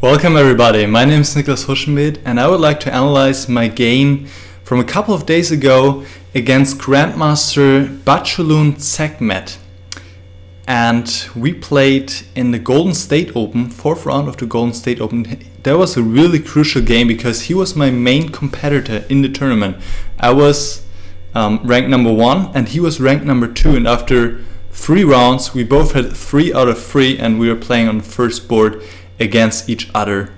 Welcome everybody, my name is Niclas Huschenbeth and I would like to analyze my game from a couple of days ago against Grandmaster Batchuluun Tsegmed. And we played in the Golden State Open, 4th round of the Golden State Open. That was a really crucial game because he was my main competitor in the tournament. I was ranked number 1 and he was ranked number 2, and after 3 rounds we both had 3 out of 3 and we were playing on the first board against each other.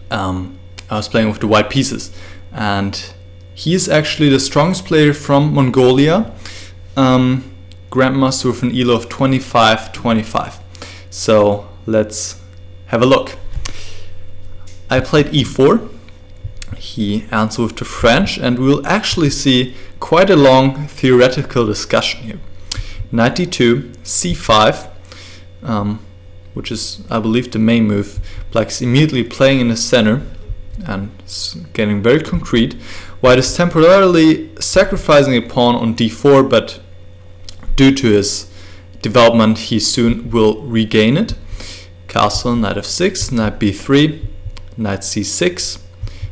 I was playing with the white pieces and he is actually the strongest player from Mongolia, Grandmaster with an ELO of 25-25. So let's have a look. I played e4, he answered with the French, and we'll actually see quite a long theoretical discussion here. Knight d2, c5, which is, I believe, the main move. Black is immediately playing in the center and it's getting very concrete. White is temporarily sacrificing a pawn on d4, but due to his development he soon will regain it. Castle, knight f6, knight b3, knight c6,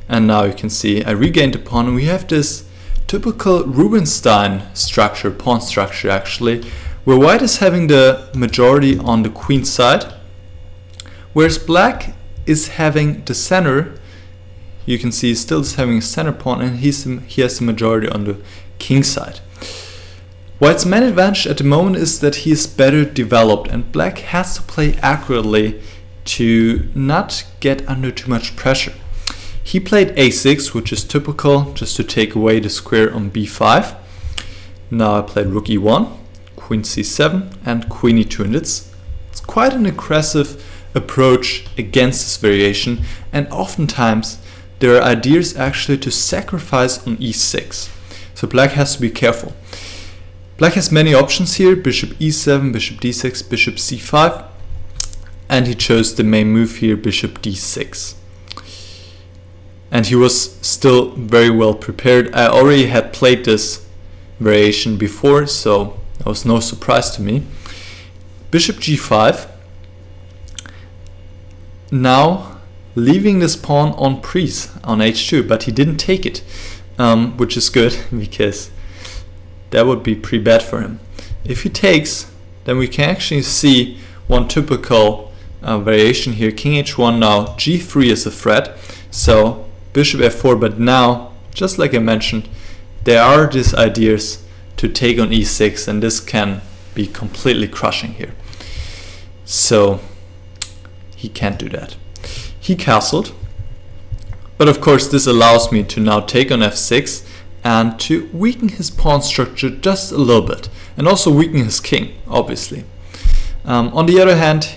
and now you can see I regained the pawn, and we have this typical Rubinstein structure, pawn structure actually, where white is having the majority on the queen side, whereas black is having the center. You can see he still is having a center pawn, and he has the majority on the king side. White's main advantage at the moment is that he is better developed, and black has to play accurately to not get under too much pressure. He played a6, which is typical, just to take away the square on b5. Now I played rook e1, queen c7 and queen e2, and it's quite an aggressive approach against this variation, and oftentimes there are ideas actually to sacrifice on e6, so black has to be careful. Black has many options here: bishop e7, bishop d6, bishop c5, and he chose the main move here, bishop d6. And he was still very well prepared. I already had played this variation before, so that was no surprise to me. Bishop g5, now leaving this pawn on prise on h2, but he didn't take it, which is good because that would be pretty bad for him. If he takes, then we can actually see one typical variation here. King h1, now g3 is a threat, so bishop f4, but now, just like I mentioned, there are these ideas to take on e6, and this can be completely crushing here. So he can't do that. He castled, but of course this allows me to now take on f6 and to weaken his pawn structure just a little bit, and also weaken his king, obviously. On the other hand,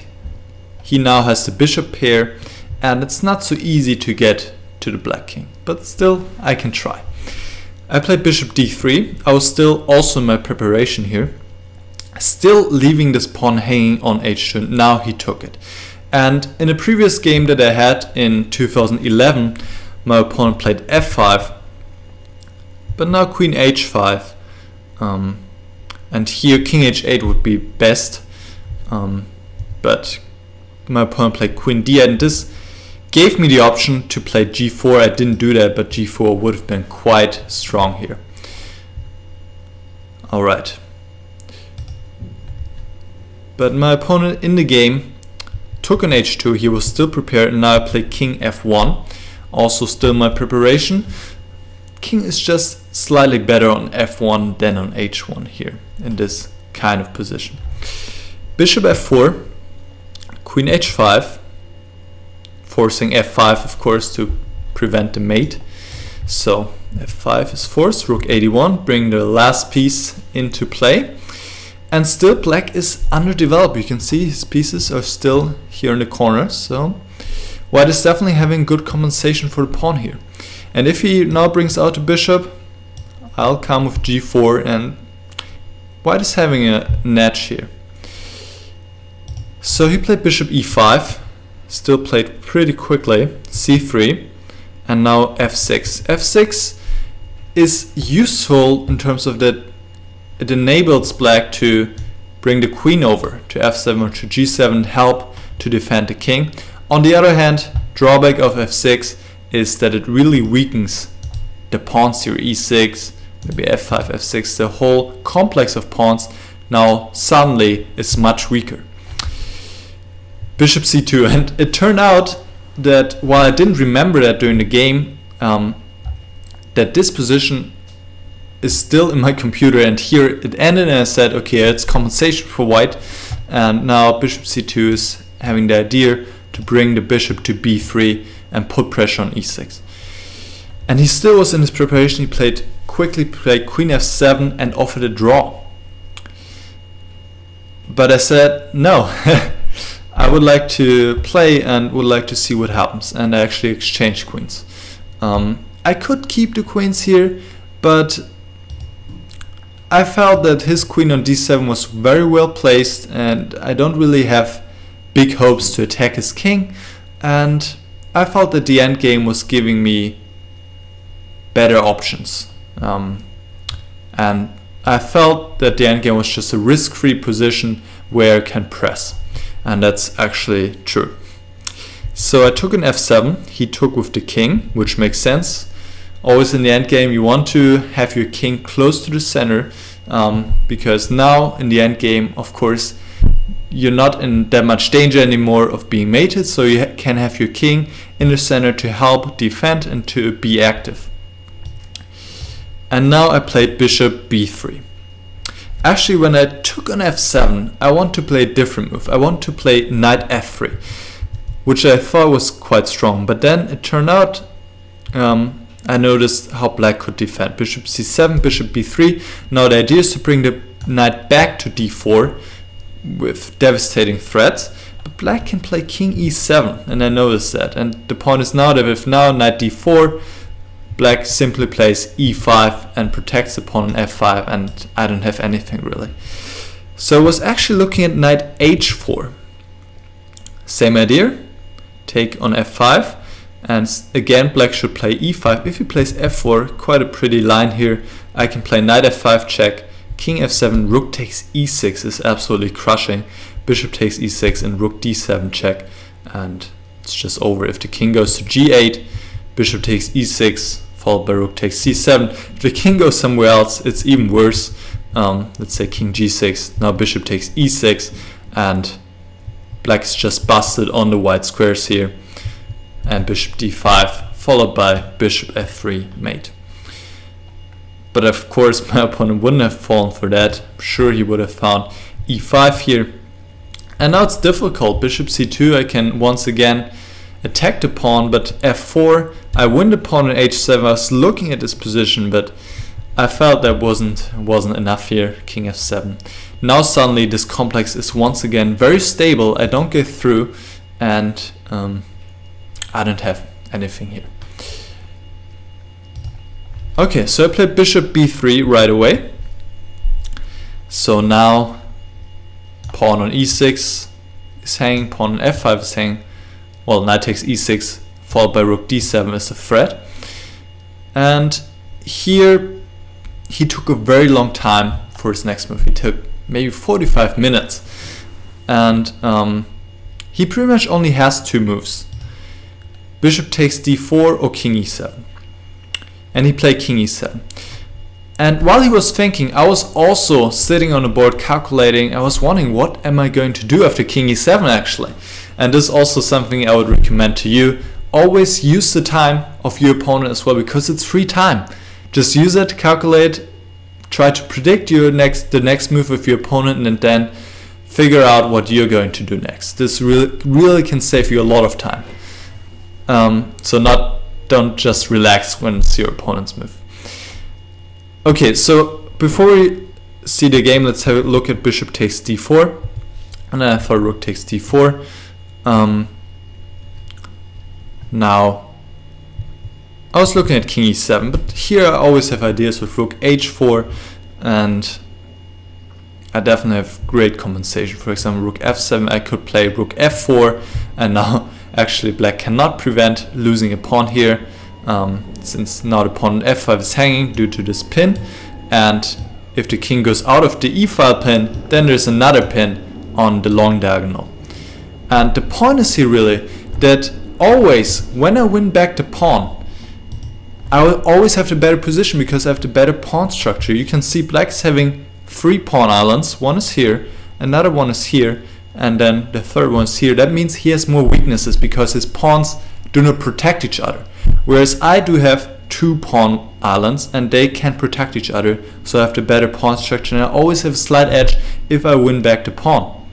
he now has the bishop pair, and it's not so easy to get to the black king, but still I can try. I played bishop d3. I was still also in my preparation here, still leaving this pawn hanging on h2. Now he took it, and in a previous game that I had in 2011, my opponent played f5, but now queen h5, and here king h8 would be best, but my opponent played queen d8, and this gave me the option to play g4. I didn't do that, but g4 would have been quite strong here. Alright. But my opponent in the game took on h2. He was still prepared, and now I play king f1. Also still my preparation. King is just slightly better on f1 than on h1 here in this kind of position. Bishop f4, queen h5, forcing f5 of course to prevent the mate. So f5 is forced, rook 81, bring the last piece into play, and still black is underdeveloped. You can see his pieces are still here in the corner, so white is definitely having good compensation for the pawn here. And if he now brings out the bishop, I'll come with g4, and white is having an edge here. So he played bishop e5, still played pretty quickly, c3, and now f6. f6 is useful in terms of that it enables black to bring the queen over to f7 or to g7, help to defend the king. On the other hand, drawback of f6 is that it really weakens the pawns here, e6, maybe f5, f6, the whole complex of pawns now suddenly is much weaker. Bishop c2, and it turned out that while I didn't remember that during the game, that this position is still in my computer, and here it ended and I said, okay, it's compensation for white, and now bishop c2 is having the idea to bring the bishop to b3 and put pressure on e6. And he still was in his preparation. He quickly played queen f7 and offered a draw. But I said no. I would like to play and would like to see what happens, and I actually exchanged queens. I could keep the queens here, but I felt that his queen on d7 was very well placed, and I don't really have big hopes to attack his king, and I felt that the endgame was giving me better options, and I felt that the endgame was just a risk-free position where I can press, and that's actually true. So I took an f7, he took with the king, which makes sense. Always in the endgame you want to have your king close to the center, because now in the endgame, of course, you're not in that much danger anymore of being mated, so you can have your king in the center to help defend and to be active. And now I played bishop b3. Actually, when I took on f7, I want to play a different move. I want to play knight f3, which I thought was quite strong, but then it turned out I noticed how black could defend. Bishop c7, bishop b3. Now the idea is to bring the knight back to d4 with devastating threats, but black can play king e7, and I noticed that. And the point is now that if now knight d4, black simply plays e5 and protects the pawn on f5, and I don't have anything really. So I was actually looking at knight h4. Same idea, take on f5, and again black should play e5. If he plays f4, quite a pretty line here, I can play knight f5 check, king f7, rook takes e6 is absolutely crushing, bishop takes e6 and rook d7 check, and it's just over. If the king goes to g8, bishop takes e6 followed by rook takes c7. If the king goes somewhere else, it's even worse. Let's say king g6, now bishop takes e6, and black is just busted on the white squares here, and bishop d5 followed by bishop f3 mate. But of course my opponent wouldn't have fallen for that. I'm sure he would have found e5 here. And now it's difficult. Bishop c2, I can once again attack the pawn, but f4, I win the pawn on h7. I was looking at this position, but I felt that wasn't enough here. King f7. Now suddenly this complex is once again very stable. I don't get through, and I don't have anything here. Okay, so I played bishop b3 right away. So now pawn on e6 is hanging, pawn on f5 is hanging. Well, knight takes e6 followed by rook d7 is a threat. And here he took a very long time for his next move. He took maybe 45 minutes. And he pretty much only has two moves. Bishop takes d4 or king e7. And he played king e7. And while he was thinking, I was also sitting on the board calculating. I was wondering, what am I going to do after king e7 actually? And this is also something I would recommend to you. Always use the time of your opponent as well, because it's free time. Just use it, calculate, try to predict the next move of your opponent, and then figure out what you're going to do next. This really can save you a lot of time. Don't just relax when it's your opponent's move. Okay, so before we see the game, let's have a look at bishop takes d4, and then I thought rook takes d4. Now I was looking at king e7, but here I always have ideas with rook h4, and I definitely have great compensation. For example, rook f7, I could play rook f4, and now actually black cannot prevent losing a pawn here, since now the pawn on f5 is hanging due to this pin, and if the king goes out of the e-file pin, then there's another pin on the long diagonal. And the point is here really, that always, when I win back the pawn, I will always have the better position because I have the better pawn structure. You can see black is having 3 pawn islands. One is here, another one is here, and then the third one is here. That means he has more weaknesses because his pawns do not protect each other. Whereas I do have 2 pawn islands and they can protect each other, so I have the better pawn structure and I always have a slight edge if I win back the pawn.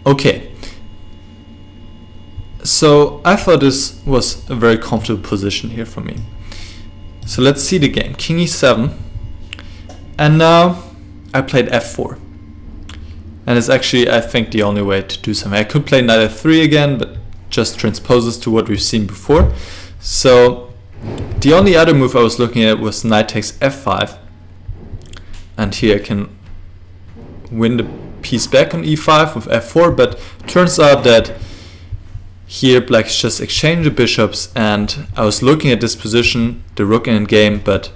Okay, so I thought this was a very comfortable position here for me. So let's see the game. King e7, and now I played f4, and it's actually, I think, the only way to do something. I could play knight f3 again, but just transposes to what we've seen before. So the only other move I was looking at was knight takes f5, and here I can win the piece back on e5 with f4, but turns out that here black is just exchanging the bishops, and I was looking at this position, the rook in game, but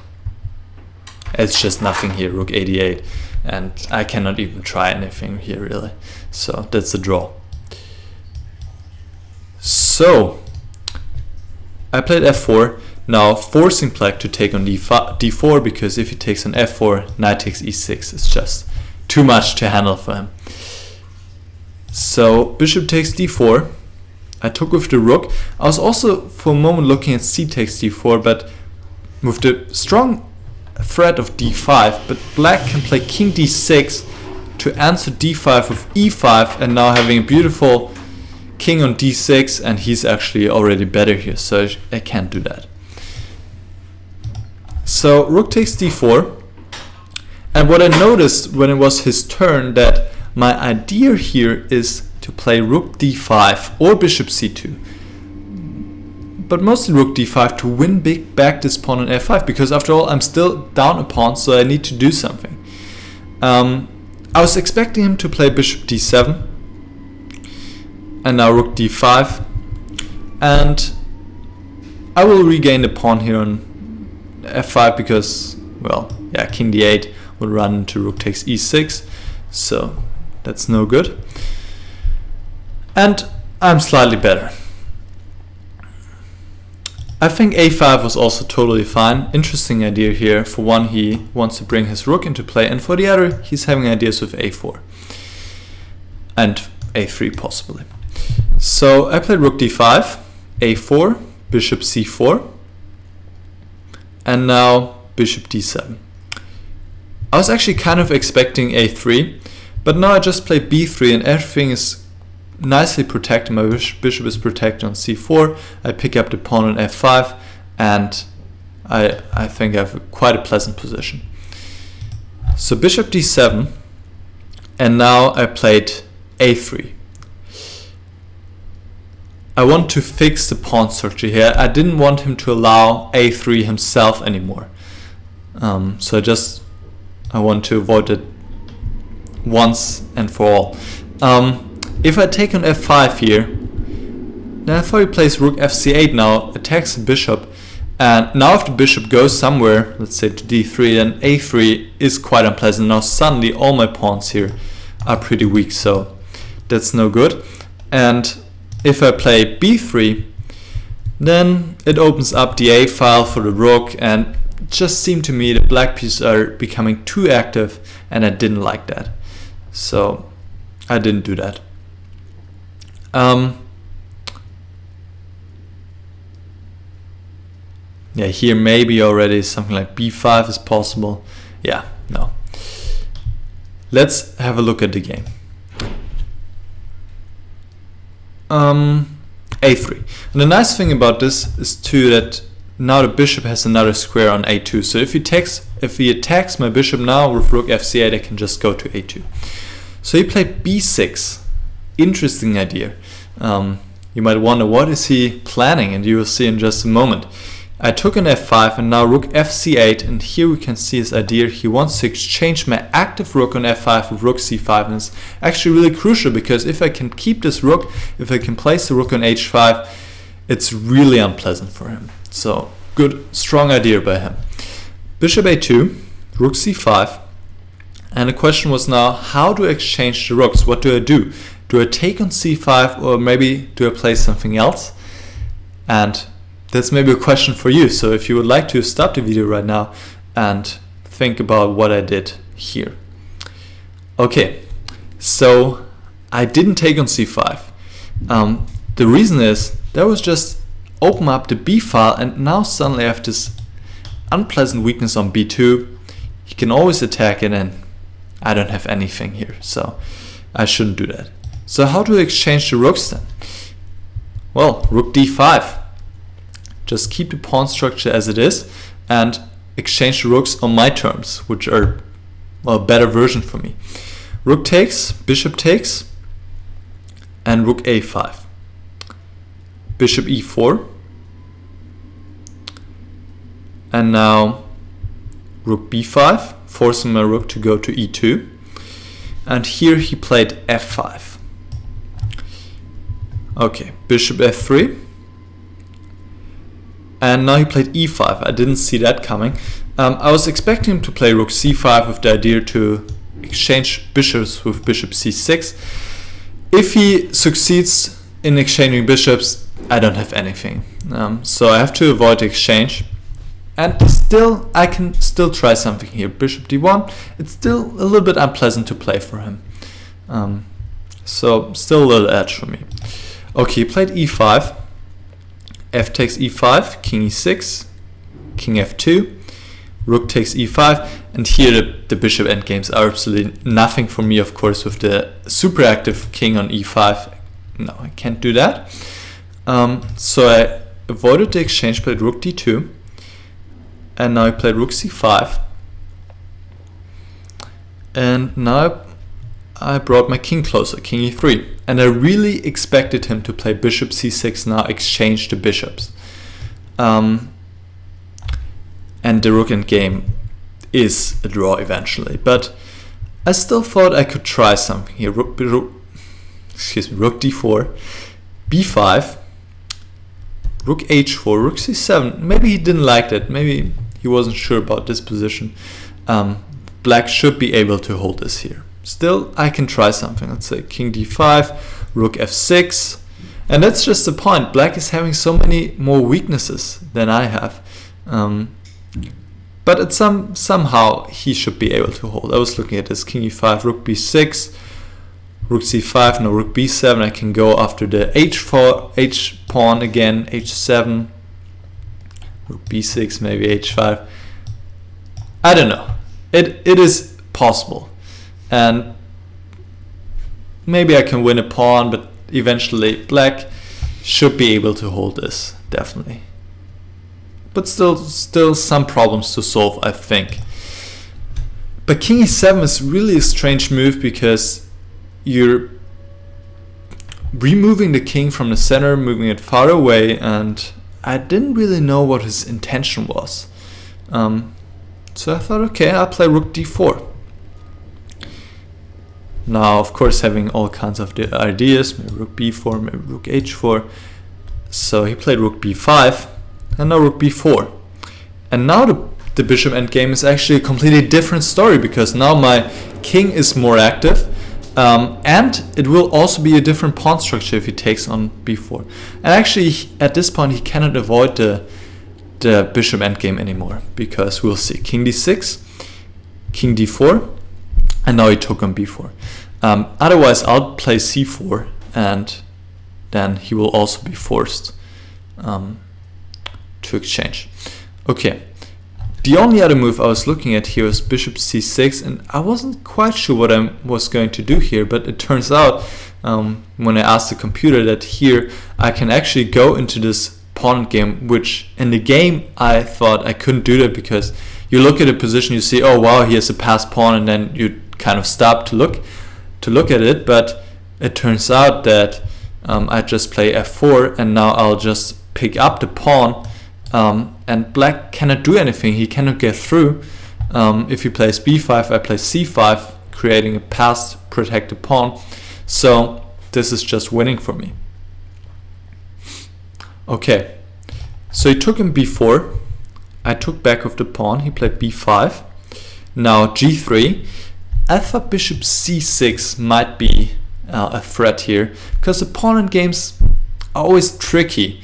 it's just nothing here, rook 88, and I cannot even try anything here really. So that's a draw. So I played f4, now forcing black to take on d4, because if he takes on f4, knight takes e6 is just too much to handle for him. So bishop takes d4. I took with the rook. I was also for a moment looking at c takes d4, but with the strong threat of d5, but black can play king d6 to answer d5 with e5, and now having a beautiful king on d6, and he's actually already better here, so I can't do that. So rook takes d4, and what I noticed when it was his turn, that my idea here is to play rook d5 or bishop c2, but mostly rook d5 to win back this pawn on f5, because after all I'm still down a pawn, so I need to do something. I was expecting him to play bishop d7, and now rook d5, and I will regain the pawn here on f5 because, well, yeah, king d8 would run into rook takes e6, so that's no good. And I'm slightly better. I think a5 was also totally fine. Interesting idea here. For one, he wants to bring his rook into play, and for the other, he's having ideas with a4 and a3 possibly. So I played rook d5, a4, bishop c4, and now bishop d7. I was actually kind of expecting a3, but now I just play b3 and everything is nicely protected. My bishop is protected on c4. I pick up the pawn on f5, and I think I have quite a pleasant position. So bishop d7, and now I played a3. I want to fix the pawn structure here. I didn't want him to allow a3 himself anymore. So I want to avoid it once and for all. If I take on f5 here, then I thought he plays rook fc8 now, attacks the bishop, and now if the bishop goes somewhere, let's say to d3, then a3 is quite unpleasant. Now suddenly all my pawns here are pretty weak, so that's no good. And if I play b3, then it opens up the a file for the rook, and it just seemed to me the black pieces are becoming too active, and I didn't like that. So I didn't do that. Yeah, here maybe already something like b5 is possible. Yeah, no. Let's have a look at the game. a3. And the nice thing about this is too that now the bishop has another square on a2. So if he attacks my bishop now with rook fc8, I can just go to a2. So he played b6. Interesting idea. You might wonder what is he planning, and you will see in just a moment. I took an f5 and now rook fc8, and here we can see his idea. He wants to exchange my active rook on f5 with rook c5, and it's actually really crucial because if I can keep this rook, if I can place the rook on h5, it's really unpleasant for him. So good, strong idea by him. Bishop a2, rook c5, and the question was now, how do I exchange the rooks? What do I do? do I take on c5, or maybe do I play something else? And that's maybe a question for you. So if you would like to stop the video right now and think about what I did here. Okay, so I didn't take on c5. The reason is that was just open up the b file, and now suddenly I have this unpleasant weakness on b2. He can always attack it, and I don't have anything here, so I shouldn't do that. So how do I exchange the rooks then? Well, rook d5. Just keep the pawn structure as it is and exchange the rooks on my terms, which are, well, a better version for me. Rook takes, bishop takes, and rook a5. Bishop e4. And now rook b5, forcing my rook to go to e2. And here he played f5. Okay, bishop f3. And now he played e5. I didn't see that coming. I was expecting him to play rook c5 with the idea to exchange bishops with bishop c6. If he succeeds in exchanging bishops, I don't have anything. So I have to avoid the exchange. And still, I can still try something here. Bishop d1. It's still a little bit unpleasant to play for him. So still a little edge for me. Okay, he played e5. F takes e5, king e6, king f2, rook takes e5, and here the bishop endgames are absolutely nothing for me, of course, with the super active king on e5. No, I can't do that. So I avoided the exchange, played rook d2, and now I played rook c5. And now I brought my king closer, king e3. And I really expected him to play bishop c6 now, exchange the bishops. And the rook endgame is a draw eventually. But I still thought I could try something here. Rook d4, b5, rook h4, rook c7. Maybe he didn't like that. Maybe he wasn't sure about this position. Black should be able to hold this here. Still, I can try something. Let's say king d5, rook f6, and that's just the point. Black is having so many more weaknesses than I have, but at somehow he should be able to hold. I was looking at this king e5, rook b6, rook c5, no, rook b7. I can go after the h4, h pawn again, h7, rook b6, maybe h5. I don't know. It is possible. And maybe I can win a pawn, but eventually black should be able to hold this, definitely. But still some problems to solve, I think. But king e7 is really a strange move because you're removing the king from the center, moving it far away, and I didn't really know what his intention was. So I thought, okay, I'll play rook d4. Now, of course, having all kinds of the ideas, maybe rook b4, maybe rook h4. So he played rook b5, and now rook b4. And now the bishop endgame is actually a completely different story, because now my king is more active, and it will also be a different pawn structure if he takes on b4. And actually, at this point, he cannot avoid the bishop endgame anymore, because we'll see king d6, king d4, and now he took on b4. Otherwise, I'll play c4, and then he will also be forced to exchange. Okay, the only other move I was looking at here was bishop c6, and I wasn't quite sure what I was going to do here, but it turns out when I asked the computer that here I can actually go into this pawn game, which in the game I thought I couldn't do that, because you look at a position, you see, oh wow, he has a passed pawn, and then you kind of stop to look at it. But it turns out that I just play f4, and now I'll just pick up the pawn, and black cannot do anything. He cannot get through. If he plays b5, I play c5, creating a passed protected pawn. So this is just winning for me. Okay, so he took in b4. I took back with the pawn. He played b5. Now g3. I thought bishop c6 might be a threat here, because the pawn and games are always tricky,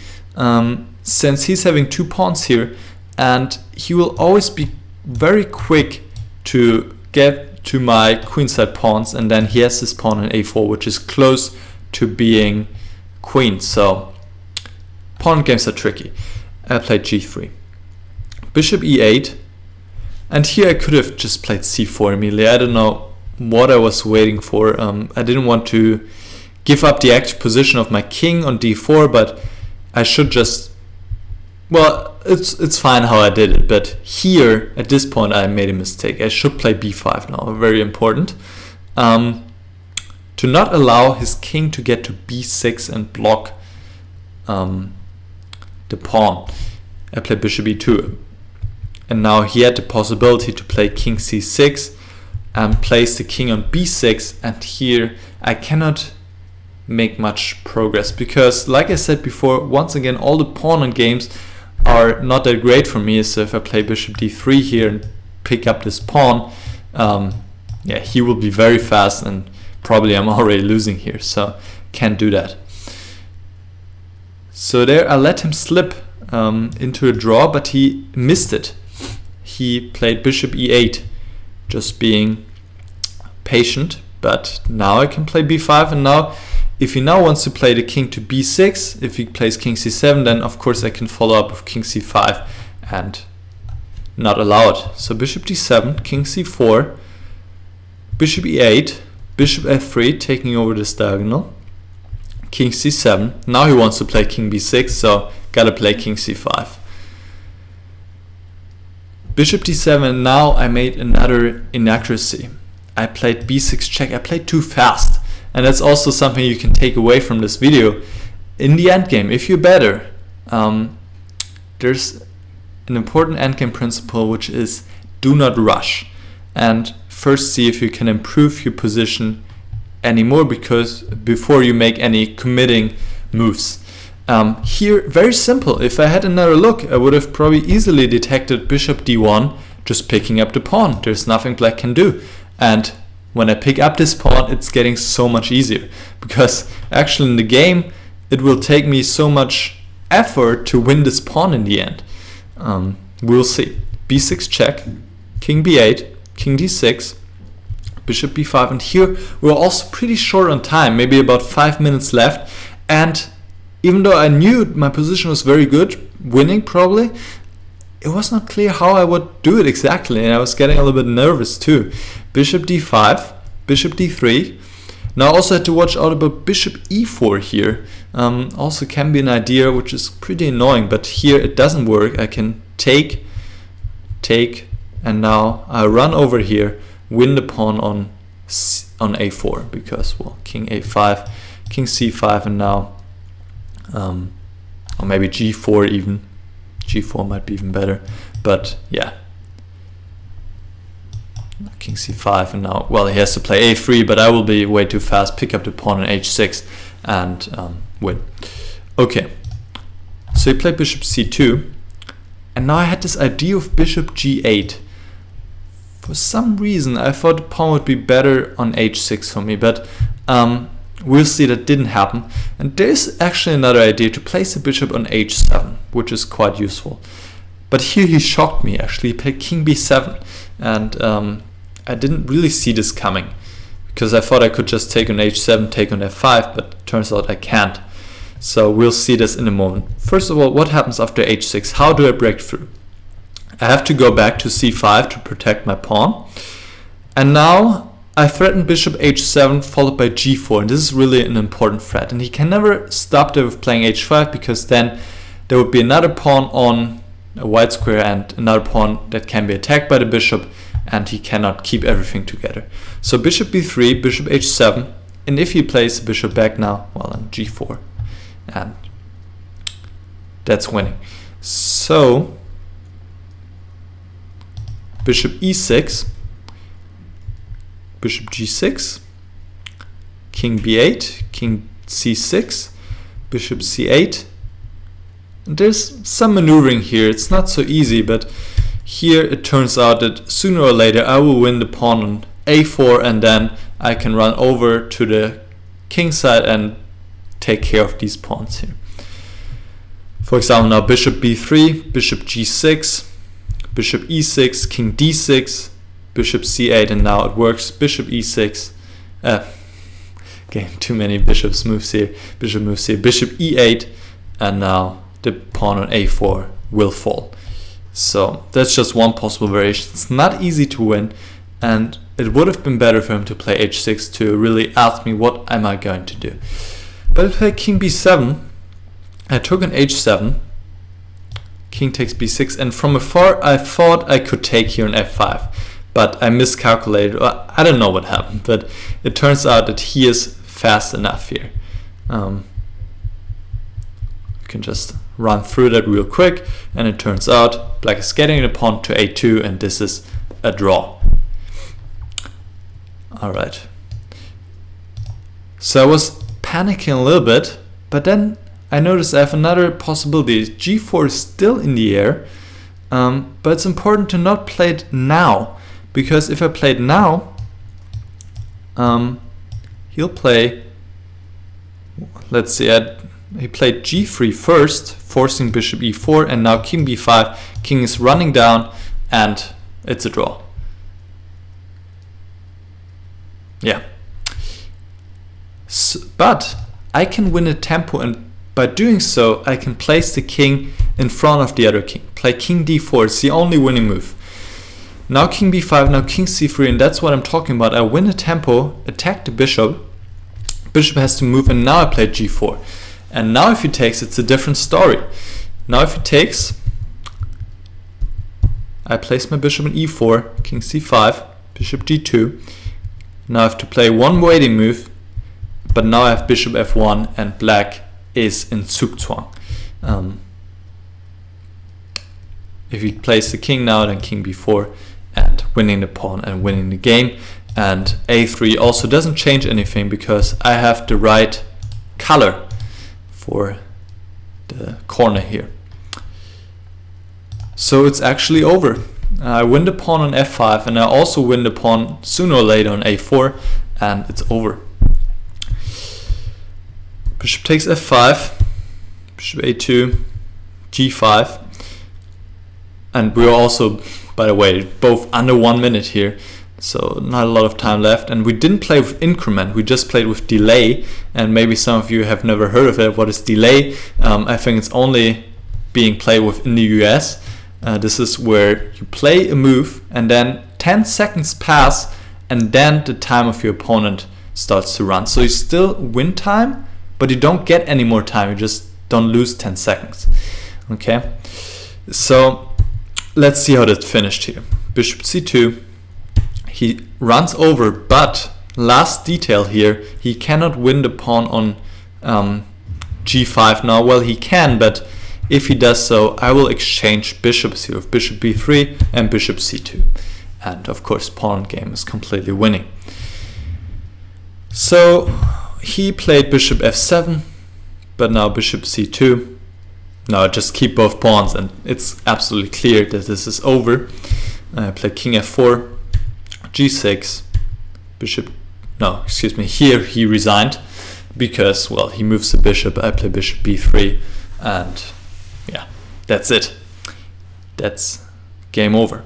since he's having 2 pawns here, and he will always be very quick to get to my queenside pawns, and then he has this pawn in a4, which is close to being queen. So pawn games are tricky. I played g3, bishop e8, and here I could have just played c4 immediately. I don't know what I was waiting for. I didn't want to give up the active position of my king on d4, but I should just, well, it's fine how I did it, but here at this point I made a mistake. I should play b5 now, very important, to not allow his king to get to b6 and block the pawn. I played bishop e2, and now he had the possibility to play king c6 and place the king on b6, and here I cannot make much progress because, like I said before, once again all the pawn and games are not that great for me. So if I play bishop d3 here and pick up this pawn, yeah, he will be very fast, and probably I'm already losing here, so can't do that. So there I let him slip into a draw, but he missed it. He played bishop e8, just being patient, but now I can play b5, and now if he now wants to play the king to b6, if he plays king c7, then of course I can follow up with king c5 and not allow it. So bishop d7, king c4, bishop e8, bishop f3, taking over this diagonal, king c7. Now he wants to play king b6, so gotta play king c5. Bishop d7, now I made another inaccuracy. I played b6 check, I played too fast. And that's also something you can take away from this video. In the endgame, if you're better, there's an important endgame principle, which is do not rush. And first see if you can improve your position anymore, because before you make any committing moves. Here, very simple. If I had another look, I would have probably easily detected bishop d1, just picking up the pawn. There's nothing black can do. And when I pick up this pawn, it's getting so much easier, because actually in the game it will take me so much effort to win this pawn in the end. We'll see. b6 check, king b8, king d6, bishop b5, and here we're also pretty short on time, maybe about 5 minutes left, and even though I knew my position was very good, winning probably, it was not clear how I would do it exactly, and I was getting a little bit nervous too. Bishop d5, bishop d3. Now I also had to watch out about bishop e4 here. Also can be an idea which is pretty annoying, but here it doesn't work. I can take, and now I run over here, win the pawn on a4, because, well, king a5, king c5, and now, or maybe g4 even. g4 might be even better, but yeah. King c5, and now, well, he has to play a3, but I will be way too fast, pick up the pawn on h6 and win. Okay, so he played bishop c2, and now I had this idea of bishop g8. For some reason I thought the pawn would be better on h6 for me, but we'll see that didn't happen. And there's actually another idea, to place the bishop on h7, which is quite useful. But here he shocked me actually. He played king b7, and I didn't really see this coming, because I thought I could just take on h7, take on f5, but turns out I can't. So we'll see this in a moment. First of all, what happens after h6? How do I break through? I have to go back to c5 to protect my pawn, and now I threaten bishop h7 followed by g4, and this is really an important threat, and he can never stop there with playing h5, because then there would be another pawn on a white square and another pawn that can be attacked by the bishop, and he cannot keep everything together. So bishop b3, bishop h7, and if he plays the bishop back now, well, then g4, and that's winning. So bishop e6, bishop g6, king b8, king c6, bishop c8. There's some maneuvering here, it's not so easy, but here it turns out that sooner or later I will win the pawn on a4, and then I can run over to the kingside and take care of these pawns here. For example, now bishop b3, bishop g6, bishop e6, king d6, bishop c8, and now it works. Bishop e6. Okay, too many bishops moves here. Bishop moves here. Bishop e8, and now the pawn on a4 will fall. So that's just one possible variation. It's not easy to win, and it would have been better for him to play h6 to really ask me what am I going to do. But I played king b7. I took an h7. King takes b6, and from afar I thought I could take here on f5, but I miscalculated. I don't know what happened, but it turns out that he is fast enough here. You can just run through that real quick, and it turns out black is getting the pawn to a2, and this is a draw. Alright. So I was panicking a little bit, but then I noticed I have another possibility. g4 is still in the air, but it's important to not play it now, because if I play it now, he'll play, let's see, he played g3 first, forcing bishop e4, and now king b5, king is running down, and it's a draw. Yeah. So, but I can win a tempo, and by doing so I can place the king in front of the other king. Play king d4, it's the only winning move. Now king b5, now king c3, and that's what I'm talking about. I win a tempo, attack the bishop, bishop has to move, and now I play g4. And now if he takes, it's a different story. Now if he takes, I place my bishop on e4, king c5, bishop g2. Now I have to play one waiting move, but now I have bishop f1, and black is in Zugzwang. If he plays the king now, then king b4, and winning the pawn and winning the game. And a3 also doesn't change anything, because I have the right color for the corner here. So it's actually over. I win the pawn on f5, and I also win the pawn sooner or later on a4, and it's over. Bishop takes f5, bishop a2, g5, and we're also, by the way, both under 1 minute here, so not a lot of time left. And we didn't play with increment, we just played with delay, and maybe some of you have never heard of it. What is delay? I think it's only being played with in the US. This is where you play a move, and then 10 seconds pass, and then the time of your opponent starts to run. So you still win time, but you don't get any more time, you just don't lose 10 seconds. Okay, so let's see how that finished here. Bishop c2, he runs over, but last detail here, he cannot win the pawn on g5 now. Well, he can, but if he does so, I will exchange bishops here with bishop b3 and bishop c2. And of course, pawn game is completely winning. So he played bishop f7, but now bishop c2. Now I just keep both pawns, and it's absolutely clear that this is over. I play king f4, g6, bishop, no, excuse me, here he resigned, because, well, he moves the bishop. I play bishop b3, and yeah, that's it. That's game over.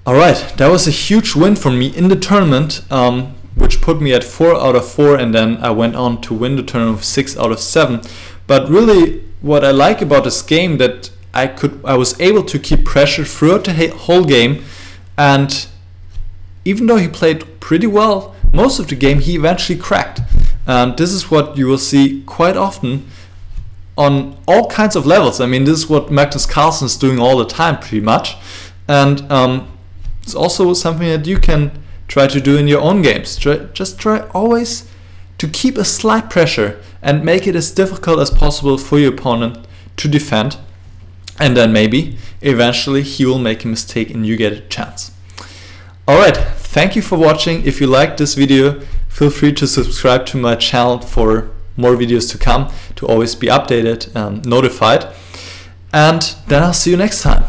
Alright, that was a huge win for me in the tournament, which put me at 4 out of 4, and then I went on to win the tournament with 6 out of 7. But really, what I like about this game, that I was able to keep pressure throughout the whole game, and even though he played pretty well most of the game, he eventually cracked. And this is what you will see quite often on all kinds of levels. I mean, this is what Magnus Carlsen is doing all the time, pretty much. And it's also something that you can try to do in your own games. Just try always to keep a slight pressure and make it as difficult as possible for your opponent to defend. And then maybe eventually he will make a mistake and you get a chance. Alright, thank you for watching. If you liked this video, feel free to subscribe to my channel for more videos to come, to always be updated and notified. And then I'll see you next time.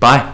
Bye.